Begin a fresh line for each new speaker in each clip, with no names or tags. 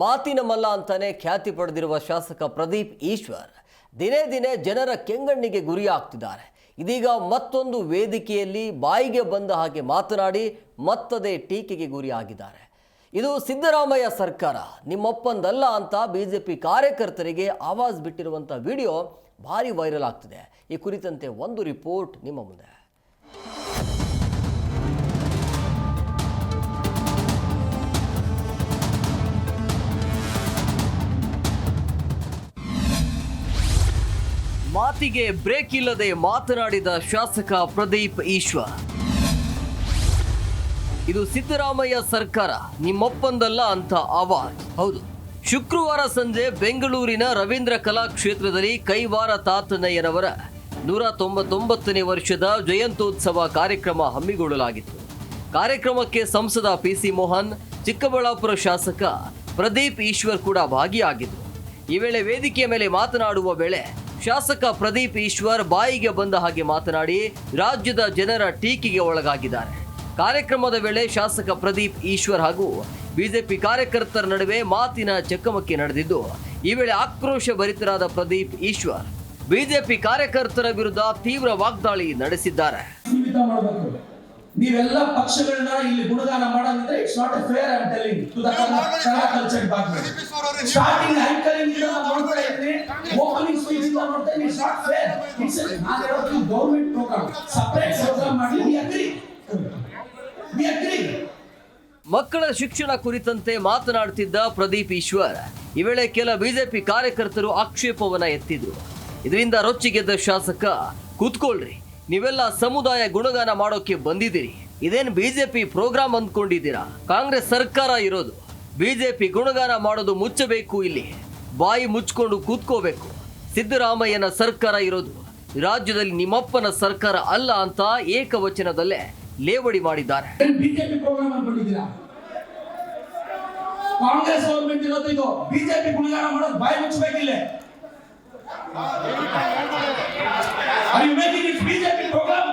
ಮಾತಿನ ಮಲ್ಲ ಅಂತಾನೆ ಖ್ಯಾತಿ ಪಡೆದಿರುವ ಶಾಸಕ ಪ್ರದೀಪ್ ಈಶ್ವರ್ ದಿನೇ ದಿನೇ ಜನರ ಕೆಂಗಣ್ಣಿಗೆ ಗುರಿಯಾಗ್ತಿದ್ದಾರೆ. ಇದೀಗ ಮತ್ತೊಂದು ವೇದಿಕೆಯಲ್ಲಿ ಬಾಯಿಗೆ ಬಂದ ಹಾಗೆ ಮಾತನಾಡಿ ಮತ್ತದೇ ಟೀಕೆಗೆ ಗುರಿಯಾಗಿದ್ದಾರೆ. ಇದು ಸಿದ್ದರಾಮಯ್ಯ ಸರ್ಕಾರ ನಿಮ್ಮಪ್ಪಂದಲ್ಲ ಅಂತ ಬಿಜೆಪಿ ಕಾರ್ಯಕರ್ತರಿಗೆ ಆವಾಜ್ ಬಿಟ್ಟಿರುವಂಥ ವಿಡಿಯೋ ಭಾರಿ ವೈರಲ್ ಆಗ್ತಿದೆ. ಈ ಕುರಿತಂತೆ ಒಂದು ರಿಪೋರ್ಟ್ ನಿಮ್ಮ ಮುಂದೆ. ಮಾತಿಗೆ ಬ್ರೇಕ್ ಇಲ್ಲದೆ ಮಾತನಾಡಿದ ಶಾಸಕ ಪ್ರದೀಪ್ ಈಶ್ವರ್. ಇದು ಸಿದ್ದರಾಮಯ್ಯ ಸರ್ಕಾರ ನಿಮ್ಮಪ್ಪಂದಲ್ಲ ಅಂತ ಆವಾಜ್. ಹೌದು, ಶುಕ್ರವಾರ ಸಂಜೆ ಬೆಂಗಳೂರಿನ ರವೀಂದ್ರ ಕಲಾಕ್ಷೇತ್ರದಲ್ಲಿ ಕೈವಾರ ತಾತನಯ್ಯನವರ 199ನೇ ವರ್ಷದ ಜಯಂತ್ಯೋತ್ಸವ ಕಾರ್ಯಕ್ರಮ ಹಮ್ಮಿಕೊಳ್ಳಲಾಗಿತ್ತು. ಕಾರ್ಯಕ್ರಮಕ್ಕೆ ಸಂಸದ ಪಿಸಿ ಮೋಹನ್, ಚಿಕ್ಕಬಳ್ಳಾಪುರ ಶಾಸಕ ಪ್ರದೀಪ್ ಈಶ್ವರ್ ಕೂಡ ಭಾಗಿಯಾಗಿದ್ದರು. ಈ ವೇಳೆ ವೇದಿಕೆಯ ಮೇಲೆ ಮಾತನಾಡುವ ವೇಳೆ ಶಾಸಕ ಪ್ರದೀಪ್ ಈಶ್ವರ್ ಬಾಯಿಗೆ ಬಂದ ಹಾಗೆ ಮಾತನಾಡಿ ರಾಜ್ಯದ ಜನರ ಟೀಕೆಗೆ ಒಳಗಾಗಿದ್ದಾರೆ. ಕಾರ್ಯಕ್ರಮದ ವೇಳೆ ಶಾಸಕ ಪ್ರದೀಪ್ ಈಶ್ವರ್ ಹಾಗೂ ಬಿಜೆಪಿ ಕಾರ್ಯಕರ್ತರ ನಡುವೆ ಮಾತಿನ ಚಕಮಕಿ ನಡೆದಿದ್ದು, ಈ ವೇಳೆ ಆಕ್ರೋಶ ಭರಿತರಾದ ಪ್ರದೀಪ್ ಈಶ್ವರ್ ಬಿಜೆಪಿ ಕಾರ್ಯಕರ್ತರ ವಿರುದ್ಧ ತೀವ್ರ ವಾಗ್ದಾಳಿ ನಡೆಸಿದ್ದಾರೆ.
ನೀವೆಲ್ಲ ಪಕ್ಷಗಳನ್ನ ಇಲ್ಲಿ ಗುಣಗಾನ ಮಾಡೋದಿದ್ರೆ it's not fair. I am telling to the Kannada culture department. Starting anchoring ಇಂದ ನೋಡ್ತಾ ಇದ್ದೀನಿ, ಓಪನಿಂಗ್ ಸ್ಪೀಚ್ ಇಂದ ನೋಡ್ತಾ ಇದ್ದೀನಿ. It's not fair. ಇಟ್ಸ್ ನಾನು ಹೇಳೋದು ಗವರ್ನಮೆಂಟ್ ಪ್ರೋಗ್ರಾಮ್, ಸಪರೇಟ್ ಪ್ರೋಗ್ರಾಮ್ ಮಾಡಿ. We agree.
ಮಕ್ಕಳ ಶಿಕ್ಷಣ ಕುರಿತಂತೆ ಮಾತನಾಡುತ್ತಿದ್ದ ಪ್ರದೀಪ್ ಈಶ್ವರ್ ಈ ವೇಳೆ ಕೆಲ ಬಿಜೆಪಿ ಕಾರ್ಯಕರ್ತರು ಆಕ್ಷೇಪವನ್ನ ಎತ್ತಿದ್ರು. ಇದರಿಂದ ರೊಚ್ಚಿಗೆದ್ದ ಶಾಸಕ, ಕೂತ್ಕೊಳ್ರಿ, ನೀವೆಲ್ಲ ಸಮುದಾಯ ಗುಣಗಾನ ಮಾಡೋಕೆ ಬಂದಿದ್ದೀರಿ, ಇದೇನು ಬಿಜೆಪಿ ಪ್ರೋಗ್ರಾಮ್ ಅಂದ್ಕೊಂಡಿದ್ದೀರಾ? ಕಾಂಗ್ರೆಸ್ ಸರ್ಕಾರ ಇರೋದು, ಬಿಜೆಪಿ ಗುಣಗಾನ ಮಾಡೋದು ಮುಚ್ಚಬೇಕು, ಇಲ್ಲಿ ಬಾಯಿ ಮುಚ್ಕೊಂಡು ಕೂತ್ಕೋಬೇಕು. ಸಿದ್ದರಾಮಯ್ಯನ ಸರ್ಕಾರ ಇರೋದು, ರಾಜ್ಯದಲ್ಲಿ ನಿಮ್ಮಪ್ಪನ ಸರ್ಕಾರ ಅಲ್ಲ ಅಂತ ಏಕವಚನದಲ್ಲೇ ಲೇವಡಿ ಮಾಡಿದ್ದಾರೆ.
ಬಿಜೆಪಿ ಪ್ರೋಗ್ರಾಮ್ ಅನ್ಕೊಂಡಿದ್ದೀರಾ? ಕಾಂಗ್ರೆಸ್ ಗವರ್ನಮೆಂಟ್ ಇರೋದು, ಇದು ಬಿಜೆಪಿ ಗುಣಗಾನ ಮಾಡೋದು ಬಾಯಿ ಮುಚ್ಚಬೇಕಿಲ್ಲ. Are you making it BJP program?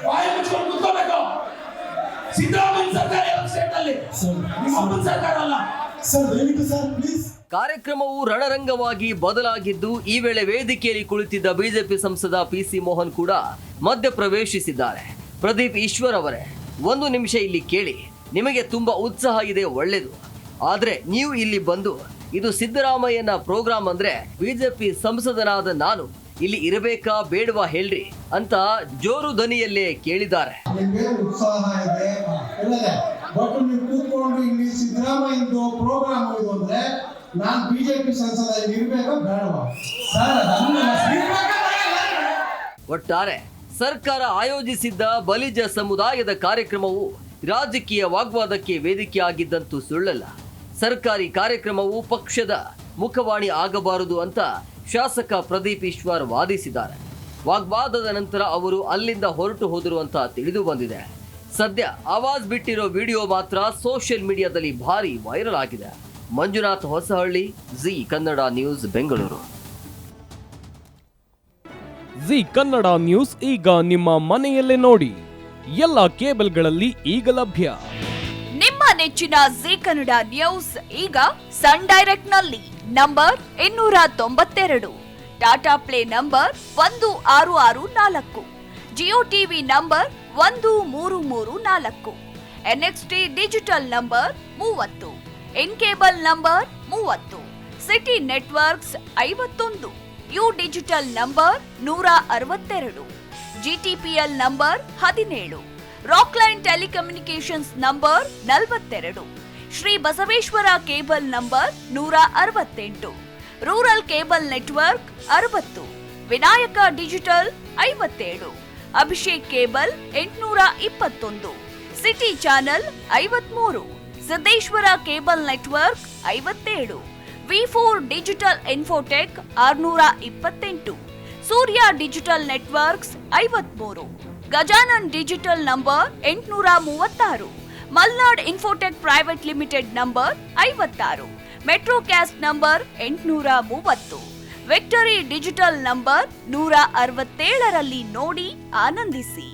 ಬಾಯಿ ಮುಚ್ಕೊಂಡು ಕೂತ್ಕೋಬೇಕು. ಸಿದ್ದರಾಮಯ್ಯ ಸರ್ಕಾರ ಇರೋ ಸ್ಟೇಟ್ ಅಲ್ಲಿ, ನಿಮ್ಮಪ್ಪನ ಸರ್ಕಾರ ಅಲ್ಲ. ಸರ್ ದಯವಿಟ್ಟು ಸರ್ ಪ್ಲೀಸ್.
ಕಾರ್ಯಕ್ರಮವು ರಣರಂಗವಾಗಿ ಬದಲಾಗಿದ್ದು, ಈ ವೇಳೆ ವೇದಿಕೆಯಲ್ಲಿ ಕುಳಿತಿದ್ದ ಬಿಜೆಪಿ ಸಂಸದ ಪಿಸಿ ಮೋಹನ್ ಕೂಡ ಮಧ್ಯ ಪ್ರವೇಶಿಸಿದ್ದಾರೆ. ಪ್ರದೀಪ್ ಈಶ್ವರ್ ಅವರೇ, ಒಂದು ನಿಮಿಷ ಇಲ್ಲಿ ಕೇಳಿ, ನಿಮಗೆ ತುಂಬಾ ಉತ್ಸಾಹ ಇದೆ, ಒಳ್ಳೇದು. ಆದ್ರೆ ನೀವು ಇಲ್ಲಿ ಬಂದು ಇದು ಸಿದ್ದರಾಮಯ್ಯನ ಪ್ರೋಗ್ರಾಮ್ ಅಂದ್ರೆ ಬಿಜೆಪಿ ಸಂಸದನಾದ ನಾನು ಇಲ್ಲಿ ಇರಬೇಕಾ ಬೇಡವಾ ಹೇಳ್ರಿ ಅಂತ ಜೋರು ಧ್ವನಿಯಲ್ಲೇ ಕೇಳಿದ್ದಾರೆ.
ಉತ್ಸಾಹ ಇದೆ, ಬಟ್ ನೀವು ಕೂತ್ಕೊಂಡು ಇಲ್ಲಿ ಸಿದ್ದರಾಮಯ್ಯದು ಪ್ರೋಗ್ರಾಮ್ ಇದು ಅಂದ್ರೆ ನಾನು ಬಿಜೆಪಿ ಸಂಸದ ಇರಬೇಕಾ ಬೇಡವಾ?
ಒಟ್ಟಾರೆ ಸರ್ಕಾರ ಆಯೋಜಿಸಿದ್ದ ಬಲಿಜ ಸಮುದಾಯದ ಕಾರ್ಯಕ್ರಮವು ರಾಜಕೀಯ ವಾಗ್ವಾದಕ್ಕೆ ವೇದಿಕೆಯಾಗಿದ್ದಂತೂ ಸುಳ್ಳಲ್ಲ. ಸರ್ಕಾರಿ ಕಾರ್ಯಕ್ರಮವು ಪಕ್ಷದ ಮುಖವಾಣಿ ಆಗಬಾರದು ಅಂತ ಶಾಸಕ ಪ್ರದೀಪ್ ಈಶ್ವರ್ ವಾದಿಸಿದ್ದಾರೆ. ವಾಗ್ವಾದದ ನಂತರ ಅವರು ಅಲ್ಲಿಂದ ಹೊರಟು ಹೋದರು ಅಂತ ತಿಳಿದು ಬಂದಿದೆ. ಸದ್ಯ ಆವಾಜ್ ಬಿಟ್ಟಿರೋ ವಿಡಿಯೋ ಮಾತ್ರ ಸೋಷಿಯಲ್ ಮೀಡಿಯಾದಲ್ಲಿ ಭಾರಿ ವೈರಲ್ ಆಗಿದೆ. Manjunath Hosahalli, G Kannada news, Bengaluru.
G Kannada news ಈಗ ನಿಮ್ಮ ಮನೆಯಲ್ಲೇ ನೋಡಿ. ಎಲ್ಲ ಕೇಬಲ್ಗಳಲ್ಲಿ ಈಗ ಲಭ್ಯ.
ನಿಮ್ಮ ನೆಚ್ಚಿನ ಜಿ ಕನ್ನಡ ನ್ಯೂಸ್ ಈಗ ಸನ್ ಡೈರೆಕ್ಟ್ ನಲ್ಲಿ number 292, Tata play number 1664, Jio TV number 1334, NXT digital number 30, in cable number 30, city networks 51, U digital number 162, GTPL number 17, Rockline telecommunications number 42, Shri Basaveshwara cable number 168, rural cable network 60, Vinayaka digital 57, Abhishek cable 821, city channel 53, Siddeshwara cable network 57, ವಿ4 digital infotech 628, Surya digital networks 53, Gajanan digital number 836, Malnad infotech private limited number 56, metrocast number 830, victory digital number 167ರಲ್ಲಿ ನೋಡಿ ಆನಂದಿಸಿ.